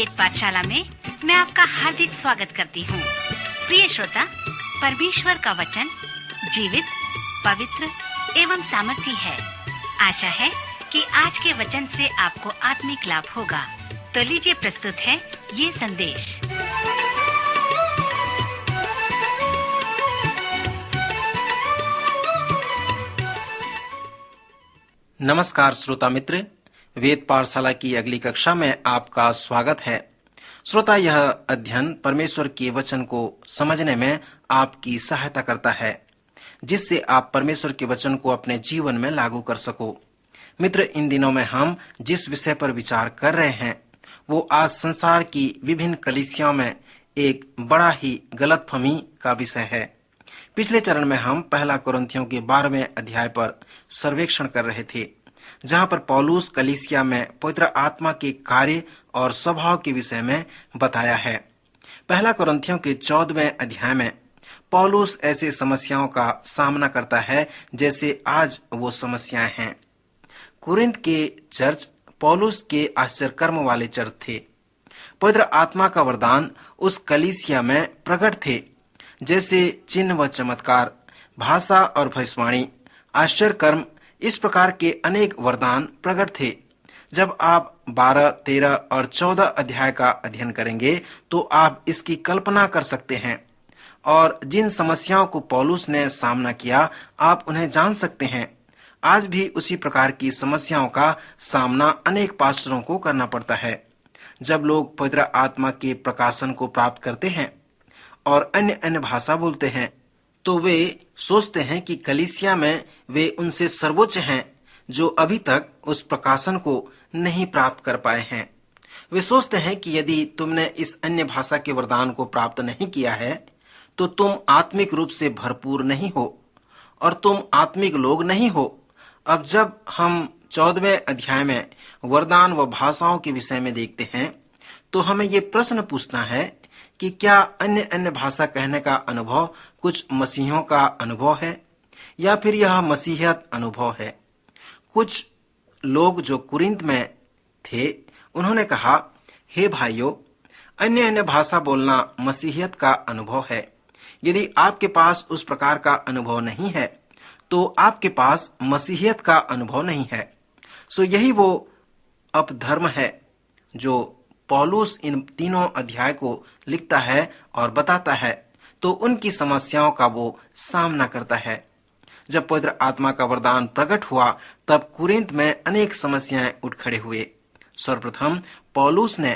वेद पाठशाला में मैं आपका हार्दिक स्वागत करती हूँ। प्रिय श्रोता, परमेश्वर का वचन जीवित, पवित्र एवं सामर्थी है। आशा है कि आज के वचन से आपको आत्मिक लाभ होगा। तो लीजिए प्रस्तुत है ये संदेश। नमस्कार श्रोता मित्र, वेद पाठशाला की अगली कक्षा में आपका स्वागत है। श्रोता, यह अध्ययन परमेश्वर के वचन को समझने में आपकी सहायता करता है, जिससे आप परमेश्वर के वचन को अपने जीवन में लागू कर सको। मित्र, इन दिनों में हम जिस विषय पर विचार कर रहे हैं वो आज संसार की विभिन्न कलीसियाओं में एक बड़ा ही गलतफहमी का विषय है। पिछले चरण में हम पहला कुरिन्थियों के 12वें अध्याय पर सर्वेक्षण कर रहे थे, जहां पर पौलुस कलीसिया में पवित्र आत्मा के कार्य और स्वभाव के विषय में बताया है। पहला कुरिन्थियों के 14वें अध्याय में पौलुस ऐसे समस्याओं का सामना करता है जैसे आज वो समस्याएं हैं। कुरिन्थ के चर्च पौलुस के आश्चर्यकर्म वाले चर्च थे। पवित्र आत्मा का वरदान उस कलीसिया में प्रकट थे, जैसे चिन्ह व चमत्कार, भाषा और भविष्यवाणी, आश्चर्य कर्म, इस प्रकार के अनेक वरदान प्रकट थे। जब आप 12, 13 और 14 अध्याय का अध्ययन करेंगे तो आप इसकी कल्पना कर सकते हैं और जिन समस्याओं को पौलुस ने सामना किया आप उन्हें जान सकते हैं। आज भी उसी प्रकार की समस्याओं का सामना अनेक पास्टरों को करना पड़ता है। जब लोग पवित्र आत्मा के प्रकाशन को प्राप्त करते हैं और अन्य अन्य भाषा बोलते हैं तो वे सोचते हैं कि कलीसिया में वे उनसे सर्वोच्च हैं, जो अभी तक उस प्रकाशन को नहीं प्राप्त कर पाए हैं। वे सोचते हैं कि यदि तुमने इस अन्य भाषा के वरदान को प्राप्त नहीं किया है तो तुम आत्मिक रूप से भरपूर नहीं हो और तुम आत्मिक लोग नहीं हो। अब जब हम 14वें अध्याय में वरदान व भाषाओं के विषय में देखते हैं तो हमें ये प्रश्न पूछना है कि क्या अन्य अन्य भाषा कहने का अनुभव कुछ मसीहियों का अनुभव है या फिर यह मसीहियत अनुभव है। कुछ लोग जो कुरिन्थ में थे उन्होंने कहा, हे भाइयों, अन्य अन्य भाषा बोलना मसीहियत का अनुभव है। यदि आपके पास उस प्रकार का अनुभव नहीं है तो आपके पास मसीहियत का अनुभव नहीं है। सो यही वो अपधर्म है जो पौलुस इन तीनों अध्याय को लिखता है और बताता है, तो उनकी समस्याओं का वो सामना करता है। जब पवित्र आत्मा का वरदान प्रकट हुआ तब कुरिन्थ में अनेक समस्याएं उठ खड़े हुए। सर्वप्रथम पौलुस ने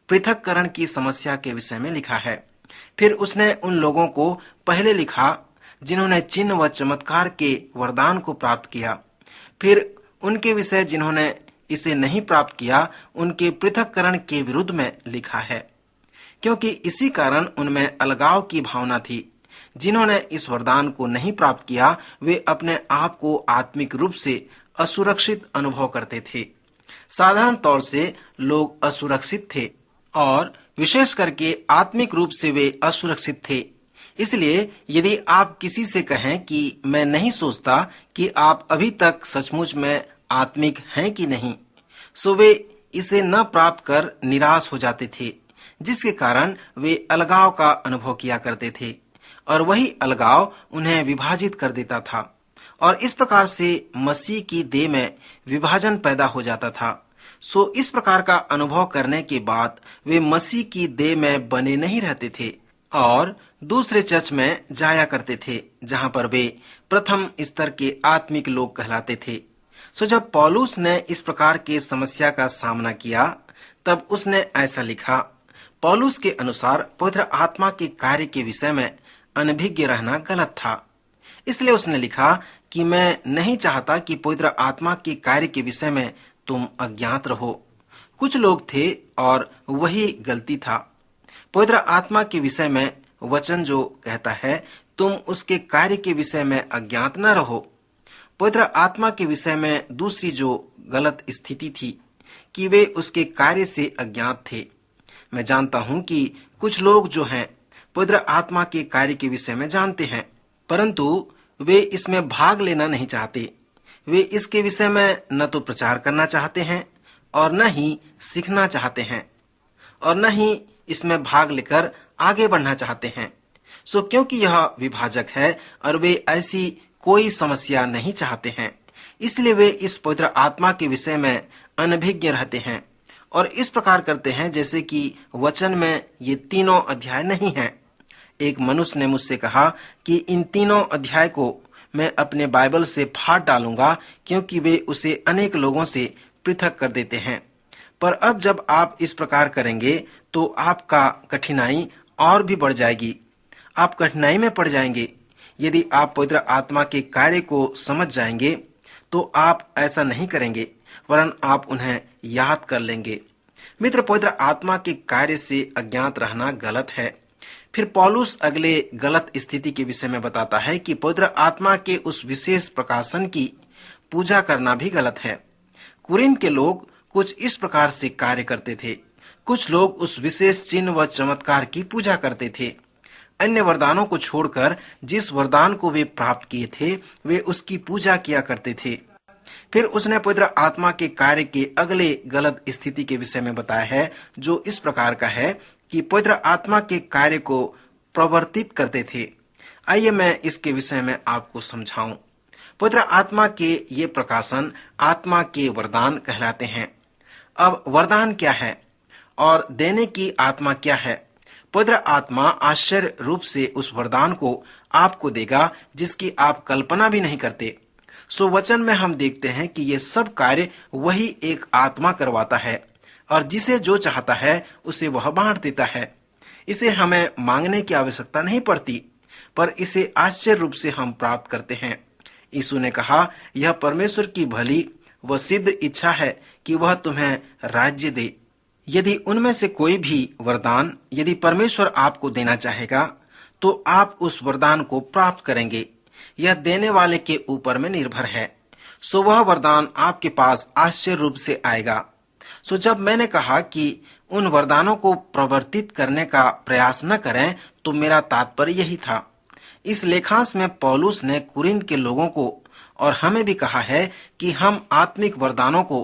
पृथक्करण की समस्या के विषय में लिखा है। फिर उसने उन लोगों को पहले लिखा जिन्होंने चिन्ह व चमत्कार के वरदान को प्राप्त किया। फिर उनके विषय जिन्होंने इसे नहीं प्राप्त किया, उनके पृथक्करण के विरुद्ध में लिखा है, क्योंकि इसी कारण उनमें अलगाव की भावना थी। जिन्होंने इस वरदान को नहीं प्राप्त किया वे अपने आप को आत्मिक रूप से असुरक्षित अनुभव करते थे। साधारण तौर से लोग असुरक्षित थे और विशेष करके आत्मिक रूप से वे असुरक्षित थे। इसलिए यदि आप किसी से कहें कि मैं नहीं सोचता कि आप अभी तक सचमुच में आत्मिक हैं कि नहीं, सो वे इसे न प्राप्त कर निराश हो जाते थे, जिसके कारण वे अलगाव का अनुभव किया करते थे और वही अलगाव उन्हें विभाजित कर देता था और इस प्रकार से मसीह की देह में विभाजन पैदा हो जाता था। सो इस प्रकार का अनुभव करने के बाद वे मसीह की देह में बने नहीं रहते थे और दूसरे चर्च में जाया करते थे, जहां पर वे प्रथम स्तर के आत्मिक लोग कहलाते थे। सो जब पौलुस ने इस प्रकार की समस्या का सामना किया तब उसने ऐसा लिखा। पौलुस के अनुसार पवित्र आत्मा के कार्य के विषय में अनभिज्ञ रहना गलत था। इसलिए उसने लिखा कि मैं नहीं चाहता कि पवित्र आत्मा के कार्य के विषय में तुम अज्ञात रहो। कुछ लोग थे और वही गलती था। पवित्र आत्मा के विषय में वचन जो कहता है तुम उसके कार्य के विषय में अज्ञात न रहो। पवित्र आत्मा के विषय में दूसरी जो गलत स्थिति थी कि वे उसके कार्य से अज्ञात थे। मैं जानता हूं कि कुछ लोग जो हैं पवित्र आत्मा के कार्य के विषय में जानते हैं, परंतु वे इसमें भाग लेना नहीं चाहते। वे इसके विषय में न तो प्रचार करना चाहते हैं और न ही सीखना चाहते हैं। और न ही इसमें भाग लेकर आगे बढ़ना चाहते हैं। क्योंकि यह विभाजक है और वे ऐसी कोई समस्या नहीं चाहते हैं, इसलिए वे इस पवित्र आत्मा के विषय में अनभिज्ञ रहते हैं और इस प्रकार करते हैं जैसे कि वचन में ये तीनों अध्याय नहीं हैं। एक मनुष्य ने मुझसे कहा कि इन तीनों अध्याय को मैं अपने बाइबल से फाड़ डालूंगा क्योंकि वे उसे अनेक लोगों से पृथक कर देते हैं। पर अब जब आप इस प्रकार करेंगे तो आपका कठिनाई और भी बढ़ जाएगी। आप कठिनाई में पड़ जाएंगे। यदि आप पवित्र आत्मा के कार्य को समझ जाएंगे तो आप ऐसा नहीं करेंगे, वरन आप उन्हें याद कर लेंगे। मित्र, पवित्र आत्मा के कार्य से अज्ञात रहना गलत है। फिर पौलुस अगले गलत स्थिति के विषय में बताता है कि पवित्र आत्मा के उस विशेष प्रकाशन की पूजा करना भी गलत है। कुरिन्थ के लोग कुछ इस प्रकार से कार्य करते थे। कुछ लोग उस विशेष चिन्ह व चमत्कार की पूजा करते थे। अन्य वरदानों को छोड़कर जिस वरदान को वे प्राप्त किए थे वे उसकी पूजा किया करते थे। फिर उसने पवित्र आत्मा के कार्य के अगले गलत स्थिति के विषय में बताया है, जो इस प्रकार का है कि पवित्र आत्मा के कार्य को प्रवर्तित करते थे। आइए मैं इसके विषय में आपको समझाऊं। पवित्र आत्मा के ये प्रकाशन आत्मा के वरदान कहलाते हैं। अब वरदान क्या है और देने की आत्मा क्या है? पवित्र आत्मा आश्चर्य रूप से उस वरदान को आपको देगा जिसकी आप कल्पना भी नहीं करते। वचन में हम देखते हैं कि ये सब कार्य वही एक आत्मा करवाता है और जिसे जो चाहता है उसे वह बांट देता है। इसे हमें मांगने की आवश्यकता नहीं पड़ती, पर इसे आश्चर्य रूप से हम प्राप्त करते हैं। यीशु ने कहा, यह परमेश्वर की भली व सिद्ध इच्छा है कि वह तुम्हें राज्य दे। यदि उनमें से कोई भी वरदान यदि परमेश्वर आपको देना चाहेगा तो आप उस वरदान को प्राप्त करेंगे। यह देने वाले के ऊपर में निर्भर है। वह वरदान आपके पास आश्चर्य रूप से आएगा। जब मैंने कहा कि उन वरदानों को प्रवर्तित करने का प्रयास न करें तो मेरा तात्पर्य यही था। इस लेखांश में पौलुस ने कुरिन्थ के लोगों को और हमें भी कहा है कि हम आत्मिक वरदानों को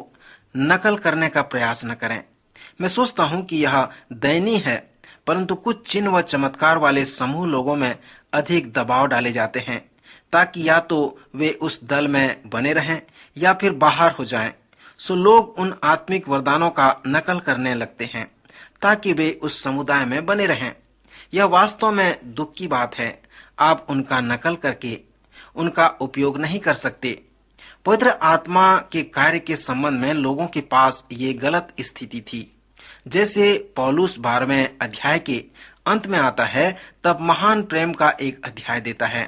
नकल करने का प्रयास न करें। मैं सोचता हूं कि यह दयनीय है, परंतु कुछ चिन्ह व चमत्कार वाले समूह लोगों में अधिक दबाव डाले जाते हैं ताकि या तो वे उस दल में बने रहें या फिर बाहर हो जाएं। लोग उन आत्मिक वरदानों का नकल करने लगते हैं ताकि वे उस समुदाय में बने रहें। यह वास्तव में दुख की बात है। आप उनका नकल करके उनका उपयोग नहीं कर सकते। पवित्र आत्मा के कार्य के संबंध में लोगों के पास ये गलत स्थिति थी। जैसे पौलुस 12वें अध्याय के अंत में आता है, तब महान प्रेम का एक अध्याय देता है।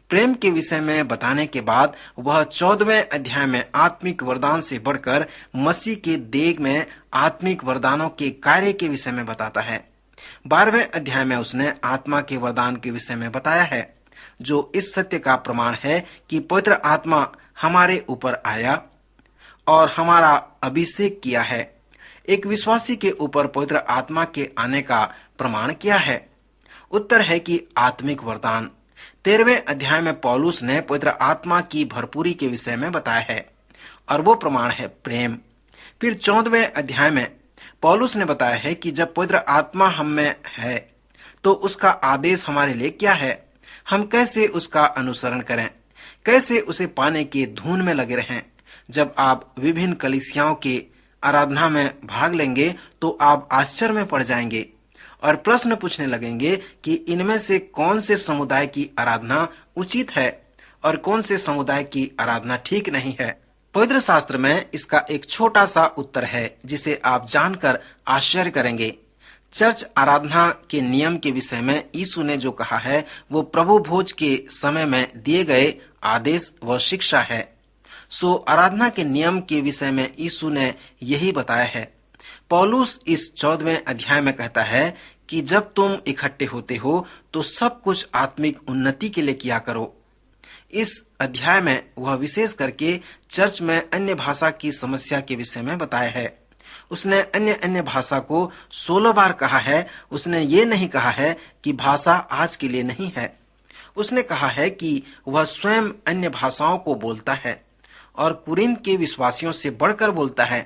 प्रेम के विषय में बताने के बाद वह 14वें अध्याय में आत्मिक वरदान से बढ़कर मसीह के देह में आत्मिक वरदानों के कार्य के विषय में बताता है। 12वें अध्याय में उसने आत्मा के वरदान के विषय में बताया है, जो इस सत्य का प्रमाण है कि पवित्र आत्मा हमारे ऊपर आया और हमारा अभिषेक किया है। एक विश्वासी के ऊपर पवित्र आत्मा के आने का प्रमाण क्या है? उत्तर है कि आत्मिक वरदान। 13वें अध्याय में पौलुस ने पवित्र आत्मा की भरपूरी के विषय में बताया है और वो प्रमाण है प्रेम। फिर 14वें अध्याय में पौलुस ने बताया है कि जब पवित्र आत्मा हम में है तो उसका आदेश हमारे लिए क्या है, हम कैसे उसका अनुसरण करें, कैसे उसे पाने की धुन में लगे रहें। जब आप विभिन्न कलीसियाओं के आराधना में भाग लेंगे तो आप आश्चर्य में पड़ जाएंगे और प्रश्न पूछने लगेंगे कि इनमें से कौन से समुदाय की आराधना उचित है और कौन से समुदाय की आराधना ठीक नहीं है। पवित्र शास्त्र में इसका एक छोटा सा उत्तर है जिसे आप जानकर आश्चर्य करेंगे। चर्च आराधना के नियम के विषय में यीशु ने जो कहा है वो प्रभु भोज के समय में दिए गए आदेश व शिक्षा है। आराधना के नियम के विषय में यीशु ने यही बताया है। पौलुस इस 14वें अध्याय में कहता है कि जब तुम इकट्ठे होते हो तो सब कुछ आत्मिक उन्नति के लिए किया करो। इस अध्याय में वह विशेष करके चर्च में अन्य भाषा की समस्या के विषय में बताया है। उसने अन्य भाषा को 16 बार कहा है। उसने ये नहीं कहा है कि भाषा आज के लिए नहीं है। उसने कहा है कि वह स्वयं अन्य भाषाओं को बोलता है और कुरिन्थ के विश्वासियों से बढ़कर बोलता है।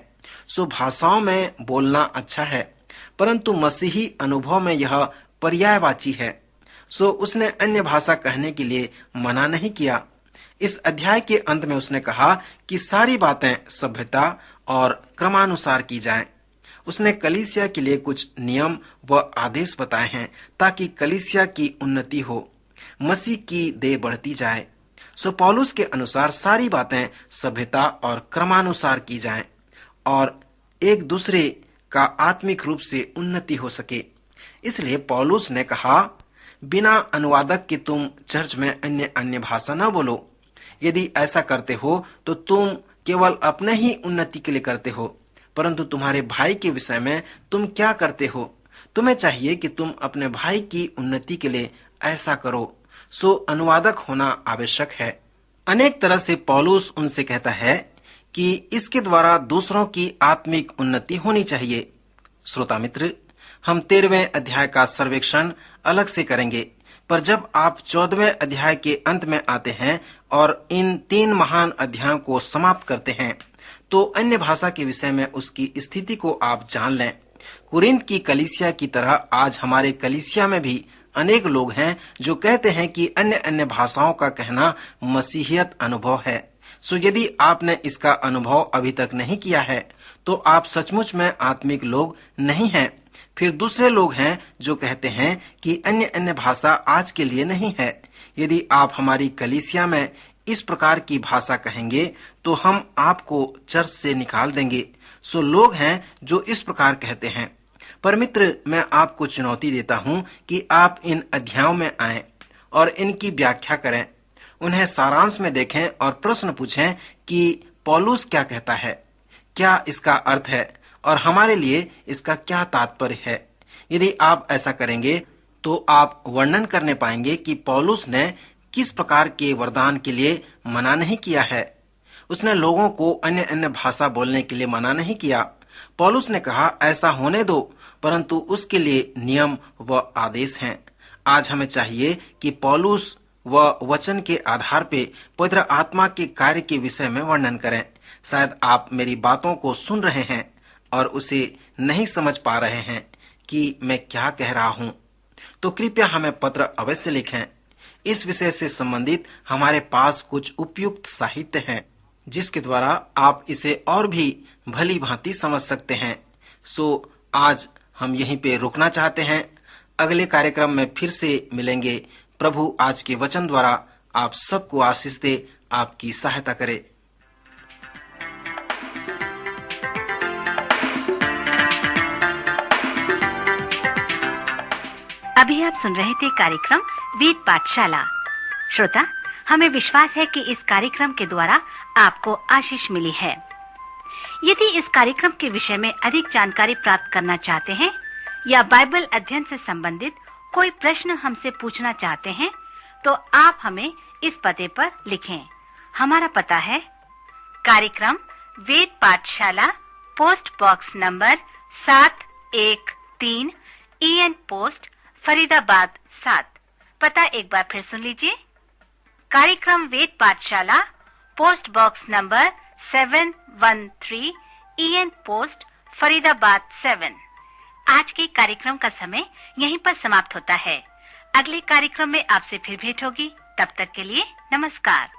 भाषाओं में बोलना अच्छा है, परंतु मसीही अनुभव में यह पर्यायवाची है। सो उसने अन्य भाषा कहने के लिए मना नहीं किया। इस अध्याय के अंत में उसने कहा कि सारी बातें सभ्यता और क्रमानुसार की जाएं। उसने कलीसिया के लिए कुछ नियम व आदेश बताए हैं ताकि कलीसिया की उन्नति हो, मसीह की देह बढ़ती जाए। सो पौलुस के अनुसार सारी बातें सभ्यता और क्रमानुसार की जाएं और एक दूसरे का आत्मिक रूप से उन्नति हो सके। इसलिए पौलुस ने कहा, बिना अनुवादक के तुम चर्च में अन्य भाषा न बोलो। यदि ऐसा करते हो तो तुम केवल अपने ही उन्नति के लिए करते हो, परंतु तुम्हारे भाई के विषय में तुम क्या करते हो? तुम्हें चाहिए कि तुम अपने भाई की उन्नति के लिए ऐसा करो। सो अनुवादक होना आवश्यक है। अनेक तरह से पौलुस उनसे कहता है कि इसके द्वारा दूसरों की आत्मिक उन्नति होनी चाहिए। श्रोता मित्र, हम 13वें अध्याय का सर्वेक्षण अलग से करेंगे, पर जब आप 14वें अध्याय के अंत में आते हैं और इन 3 महान अध्यायों को समाप्त करते हैं, तो अन्य भाषा के विषय में उसकी स्थिति को आप जान लें। कुरिन्थ की कलीसिया की तरह आज हमारे कलीसिया में भी अनेक लोग हैं जो कहते हैं कि अन्य भाषाओं का कहना मसीहियत अनुभव है। सो यदि आपने इसका अनुभव अभी तक नहीं किया है तो आप सचमुच में आत्मिक लोग नहीं हैं। फिर दूसरे लोग हैं जो कहते हैं कि अन्य भाषा आज के लिए नहीं है। यदि आप हमारी कलीसिया में इस प्रकार की भाषा कहेंगे तो हम आपको चर्च से निकाल देंगे। सो लोग हैं जो इस प्रकार कहते हैं। पर मित्र, मैं आपको चुनौती देता हूं कि आप इन अध्यायों में आएं और इनकी व्याख्या करें, उन्हें सारांश में देखें और प्रश्न पूछें कि पौलुस क्या कहता है, क्या इसका अर्थ है और हमारे लिए इसका क्या तात्पर्य है। यदि आप ऐसा करेंगे तो आप वर्णन करने पाएंगे कि पौलुस ने किस प्रकार के वरदान के लिए मना नहीं किया है। उसने लोगों को अन्य भाषा बोलने के लिए मना नहीं किया। पौलुस ने कहा ऐसा होने दो, परंतु उसके लिए नियम व आदेश हैं। आज हमें चाहिए कि पौलुस व वचन के आधार पे पवित्र आत्मा के कार्य के विषय में वर्णन करें। शायद आप मेरी बातों को सुन रहे हैं और उसे नहीं समझ पा रहे हैं कि मैं क्या कह रहा हूं, तो कृपया हमें पत्र अवश्य लिखें। इस विषय से संबंधित हमारे पास कुछ उपयुक्त साहित्य है जिसके द्वारा आप इसे और भी भली भांति समझ सकते हैं। सो आज हम यहीं पे रुकना चाहते हैं। अगले कार्यक्रम में फिर से मिलेंगे। प्रभु आज के वचन द्वारा आप सबको आशीष दे, आपकी सहायता करे। अभी आप सुन रहे थे कार्यक्रम वेद पाठशाला। श्रोता, हमें विश्वास है कि इस कार्यक्रम के द्वारा आपको आशीष मिली है। यदि इस कार्यक्रम के विषय में अधिक जानकारी प्राप्त करना चाहते हैं या बाइबल अध्ययन से संबंधित कोई प्रश्न हमसे पूछना चाहते हैं, तो आप हमें इस पते पर लिखें। हमारा पता है कार्यक्रम वेद पाठशाला, post box number 713, EN post, Faridabad 7। पता एक बार फिर सुन लीजिए। कार्यक्रम वेद पाठशाला, post box number 713, EN post, Faridabad 7। आज के कार्यक्रम का समय यहीं पर समाप्त होता है। अगले कार्यक्रम में आपसे फिर भेंट होगी। तब तक के लिए नमस्कार।